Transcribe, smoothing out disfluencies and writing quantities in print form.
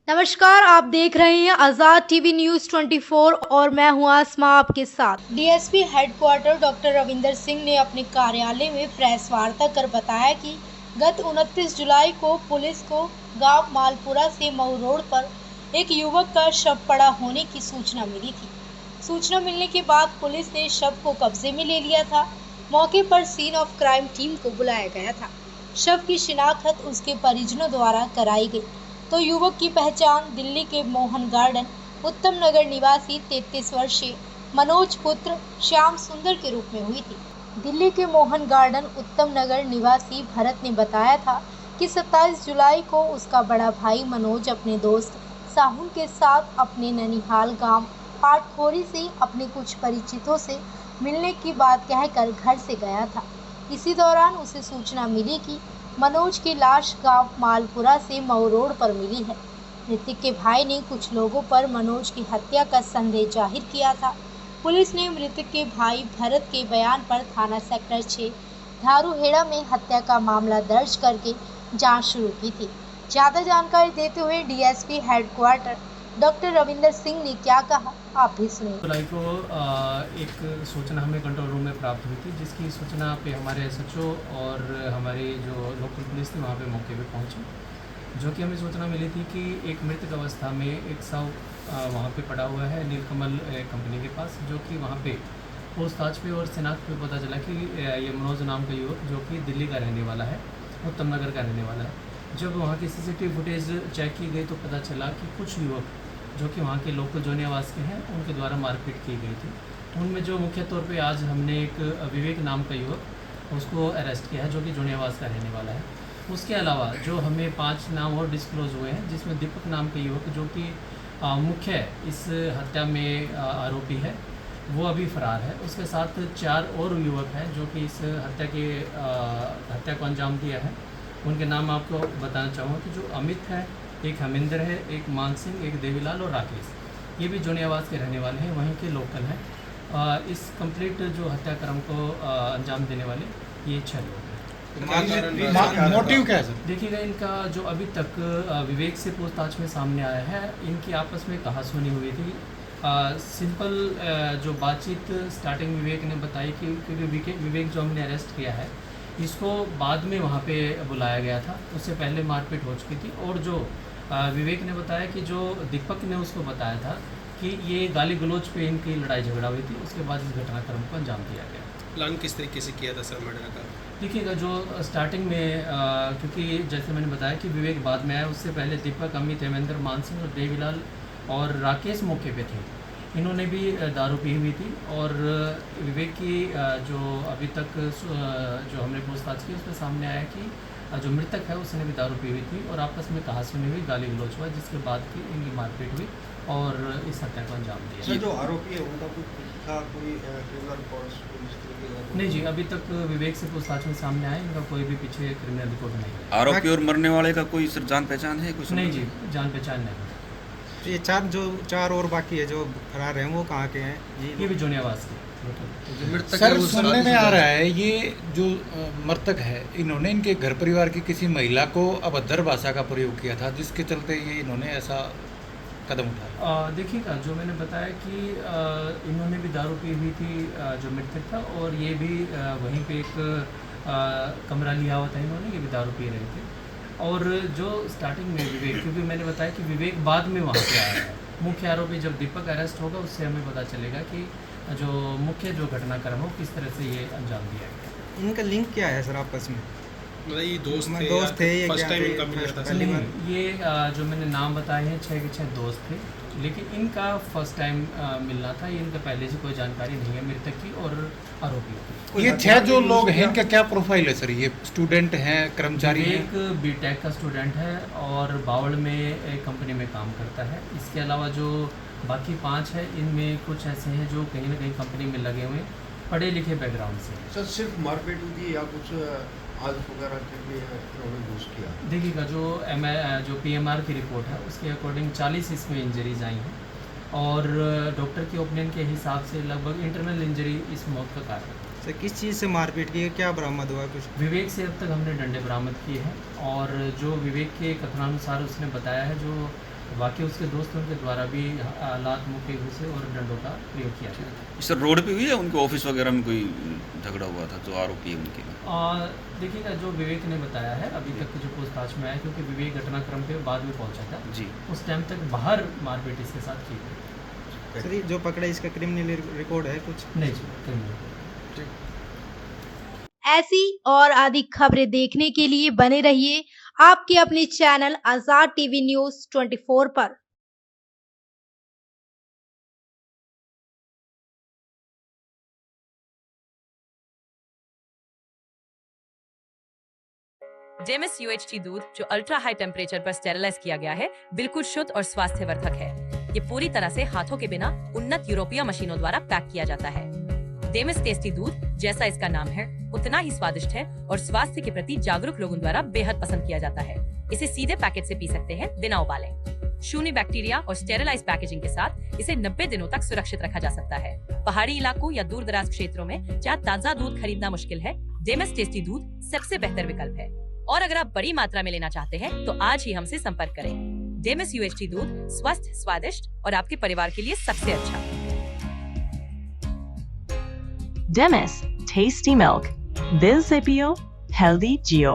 नमस्कार, आप देख रहे हैं आज़ाद टीवी न्यूज़ 24 और मैं हूं आसमा आपके साथ। DSP headquarter doctor Ravinder Singh ने अपने कार्यालय में प्रेस वार्ता कर बताया कि गत 29 जुलाई को पुलिस को गांव मालपुरा से मऊ रोड पर एक युवक का शव पड़ा होने की सूचना मिली थी। सूचना मिलने के बाद पुलिस ने शव को कब्जे में ले लिया था। मौके पर सीन ऑफ क्राइम टीम को बुलाया गया था। शव की शिनाख्त उसके परिजनों द्वारा कराई गई तो युवक की पहचान दिल्ली के मोहन गार्डन उत्तम नगर निवासी 33 वर्षीय मनोज पुत्र श्याम सुंदर के रूप में हुई थी। दिल्ली के मोहन गार्डन उत्तम नगर निवासी भरत ने बताया था कि 27 जुलाई को उसका बड़ा भाई मनोज अपने दोस्त साहुल के साथ अपने ननिहाल गांव पाटखोरी से अपने कुछ परिचितों से मिलने की बात कहकर घर से गया था। इसी दौरान उसे सूचना मिली कि मनोज की लाश गांव मालपुरा से मऊ रोड पर मिली है। मृतक के भाई ने कुछ लोगों पर मनोज की हत्या का संदेह जाहिर किया था। पुलिस ने मृतक के भाई भरत के बयान पर थाना सेक्टर 6 धारूहेड़ा में हत्या का मामला दर्ज करके जांच शुरू की थी। ज़्यादा जानकारी देते हुए DSP headquarter doctor Ravinder Singh ने क्या कहा, आप भी सुनिए। जुलाई को एक सूचना हमें कंट्रोल रूम में प्राप्त हुई थी, जिसकी सूचना पे हमारे एसएचओ और हमारी जो लोकल पुलिस थी वहाँ पे मौके पे पहुँची। जो कि हमें सूचना मिली थी कि एक मृतक अवस्था में एक शव वहाँ पे पड़ा हुआ है नीलकमल कंपनी के पास, जो कि वहाँ पे पूछताछ पे और शिनाख्त पे पता चला कि ये मनोज नाम का युवक जो कि दिल्ली का रहने वाला है, उत्तम नगर का रहने वाला है। जब वहाँ की सीसीटीवी फुटेज चेक की गई तो पता चला कि कुछ युवक जो कि वहाँ के लोकल जोनी आवास के हैं उनके द्वारा मारपीट की गई थी। उनमें जो मुख्य तौर पे आज हमने एक विवेक नाम का युवक उसको अरेस्ट किया है, जो कि जोनी आवास का रहने वाला है। उसके अलावा जो हमें 5 नाम और डिस्क्लोज हुए हैं, जिसमें दीपक नाम के युवक जो कि मुख्य इस हत्या में आरोपी है, वो अभी फरार है। उसके साथ 4 और युवक हैं जो कि इस हत्या को अंजाम दिया है। उनके नाम आपको बताना चाहूँगा कि जो अमित है, एक हमिंदर है, एक मान सिंह, एक देवीलाल और राकेश, ये भी जोनी आवास के रहने वाले हैं, वहीं के लोकल हैं। इस कंप्लीट जो हत्याक्रम को अंजाम देने वाले ये 6 लोग हैं। मोटिव क्या है सर? देखिएगा, इनका जो अभी तक विवेक से पूछताछ में सामने आया है, इनकी आपस में कहासुनी हुई थी। सिंपल जो बातचीत स्टार्टिंग विवेक ने बताई कि क्योंकि विवेक जो हमने अरेस्ट किया है इसको बाद में वहाँ पे बुलाया गया था, उससे पहले मारपीट हो चुकी थी। और जो विवेक ने बताया कि जो दीपक ने उसको बताया था कि ये गाली गलौज पे इनकी लड़ाई झगड़ा हुई थी, उसके बाद इस घटनाक्रम को अंजाम दिया गया। प्लान किस तरीके से किया था सर मर्डर का? देखिएगा, जो स्टार्टिंग में क्योंकि जैसे मैंने बताया कि विवेक बाद में आया, उससे पहले दीपक, अमित, हेमेंद्र, मानसिंह और देवीलाल और राकेश मौके पे थे। इन्होंने भी दारू पी हुई थी और विवेक की जो अभी तक जो हमने पूछताछ की उसमें सामने आया कि जो मृतक है उसने भी दारू पी हुई थी और आपस में कहासुनी हुई, गाली गलौज हुआ, जिसके बाद की इनकी मारपीट हुई और इस हत्या को अंजाम दिया। सर, जो आरोपी है उनका कोई क्रिमिनल रिकॉर्ड नहीं जी, अभी तक विवेक से पूछताछ में सामने आया, इनका कोई भी पीछे क्रिमिनल रिकॉर्ड नहीं है। आरोपी और मरने वाले का कोई सर जान पहचान है कुछ? नहीं जी, जान पहचान नहीं। ये चार और बाकी है जो फरार हैं, वो कहाँ के हैं? ये भी जोनी आवास के। सर, सुनने में आ रहा है ये जो मृतक है, इन्होंने इनके घर परिवार की किसी महिला को अभद्र भाषा का प्रयोग किया था, जिसके चलते ये इन्होंने ऐसा कदम उठाया। देखिएगा, जो मैंने बताया कि इन्होंने भी दारू पी हुई थी जो मृतक था, और ये भी वहीं पे एक कमरा लिया हुआ था इन्होंने, ये भी दारू पी रहे थे। और जो स्टार्टिंग में विवेक, क्योंकि मैंने बताया कि विवेक बाद में वहाँ पे आया है, मुख्य आरोपी जब दीपक अरेस्ट होगा उससे हमें पता चलेगा कि जो मुख्य जो घटनाक्रम हो किस तरह से ये अंजाम दिया गया। इनका लिंक क्या है सर आपस में? मतलब ये दोस्त थे या फर्स्ट क्या टाइम थे? इनका मिला था? नहीं, ये जो मैंने नाम बताए हैं 6 के 6 दोस्त थे, लेकिन इनका फर्स्ट टाइम मिलना था। ये इनका पहले से कोई जानकारी नहीं है मृतक की और आरोपी की। ये 6 जो लोग हैं, इनका क्या प्रोफाइल है सर? ये स्टूडेंट हैं, कर्मचारी हैं? एक बीटेक का स्टूडेंट है और बावड़ में एक कंपनी में काम करता है। इसके अलावा जो बाकी 5 है, इनमें कुछ ऐसे हैं जो कहीं ना कहीं कंपनी में लगे हुए पढ़े लिखे बैकग्राउंड से। सर, सिर्फ मारपीट हुई थी या कुछ आदत वगैरह के लिए इन्होंने यूज़ किया? देखिएगा, जो PMR की रिपोर्ट है उसके अकॉर्डिंग 40 इसमें इंजरीज आई हैं और डॉक्टर के ओपिनियन के हिसाब से लगभग इंटरनल इंजरी इस मौत का कारण है। सर, किस चीज़ से मारपीट की है, क्या बरामद हुआ कुछ? विवेक से अब तक हमने डंडे बरामद किए हैं और जो विवेक के कथनानुसार उसने बताया है, जो बाकी उसके दोस्तों के द्वारा भी लात मुक्के घुसे और डंडों का प्रयोग किया गया। सर रोड पे हुई है उनके ऑफिस वगैरह में कोई झगड़ा हुआ था जो आरोपी है उनके में? देखिए ना, जो विवेक ने बताया है अभी तक जो पूछताछ में आया, क्योंकि विवेक घटनाक्रम पे बाद में पहुंचा था जी, उस टाइम तक बाहर मारपीट इसके साथ की गई। सर ये जो पकड़ा इसका क्रिमिनल रिकॉर्ड है कुछ? नहीं जी, क्रिमिनल। ऐसी और अधिक खबरें देखने के लिए बने रहिए आपके अपने चैनल आजाद टीवी न्यूज 24 पर। डेमिस UHT दूध जो अल्ट्रा हाई टेम्परेचर पर स्टेरिलाइज किया गया है, बिल्कुल शुद्ध और स्वास्थ्यवर्धक है। ये पूरी तरह से हाथों के बिना उन्नत यूरोपीय मशीनों द्वारा पैक किया जाता है। डेमिस टेस्टी दूध, जैसा इसका नाम है, उतना ही स्वादिष्ट है और स्वास्थ्य के प्रति जागरूक लोगों द्वारा बेहद पसंद किया जाता है। इसे सीधे पैकेट से पी सकते हैं बिना उबाले। शून्य बैक्टीरिया और स्टेरिलाइज पैकेजिंग के साथ इसे 90 दिनों तक सुरक्षित रखा जा सकता है। पहाड़ी इलाकों या दूर दराज क्षेत्रों में जहाँ ताजा दूध खरीदना मुश्किल है, डेमिस टेस्टी दूध सबसे बेहतर विकल्प है। और अगर आप बड़ी मात्रा में लेना चाहते हैं तो आज ही हमसे संपर्क करें। डेमिस UHT दूध स्वस्थ, स्वादिष्ट और आपके परिवार के लिए सबसे अच्छा। Demis, tasty milk. Bill Zipio, healthy Geo.